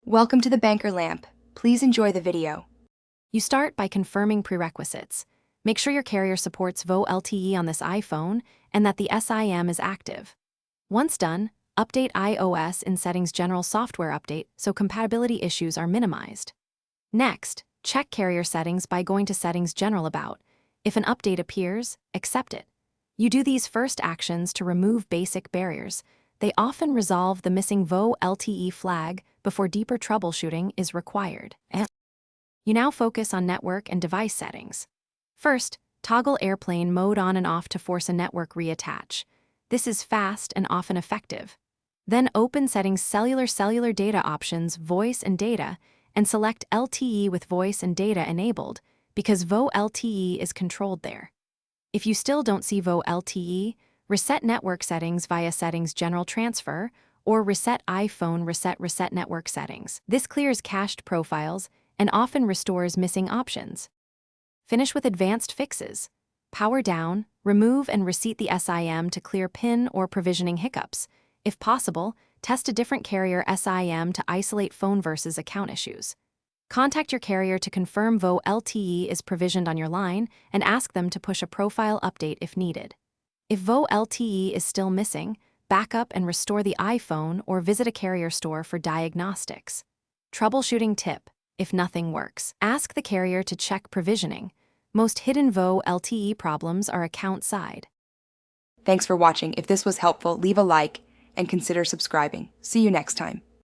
Welcome to the Banker Lamp. Please enjoy the video. You start by confirming prerequisites. Make sure your carrier supports Volte on this iPhone and that the SIM is active. Once done, update iOS in Settings General Software Update so compatibility issues are minimized. Next, check carrier settings by going to Settings General About. If an update appears, accept it. You do these first actions to remove basic barriers. They often resolve the missing Volte flag before deeper troubleshooting is required. You now focus on network and device settings. First, toggle airplane mode on and off to force a network reattach. This is fast and often effective. Then open Settings Cellular Data Options, Voice and Data, and select LTE with voice and data enabled because VoLTE is controlled there. If you still don't see VoLTE, reset network settings via Settings General Transfer or Reset iPhone Reset Network Settings. This clears cached profiles and often restores missing options. Finish with advanced fixes. Power down, remove and reset the SIM to clear PIN or provisioning hiccups. If possible, test a different carrier SIM to isolate phone versus account issues. Contact your carrier to confirm VoLTE is provisioned on your line and ask them to push a profile update if needed. If VoLTE is still missing, back up and restore the iPhone or visit a carrier store for diagnostics. Troubleshooting tip: if nothing works, ask the carrier to check provisioning. Most hidden VoLTE problems are account side. Thanks for watching. If this was helpful, leave a like and consider subscribing. See you next time.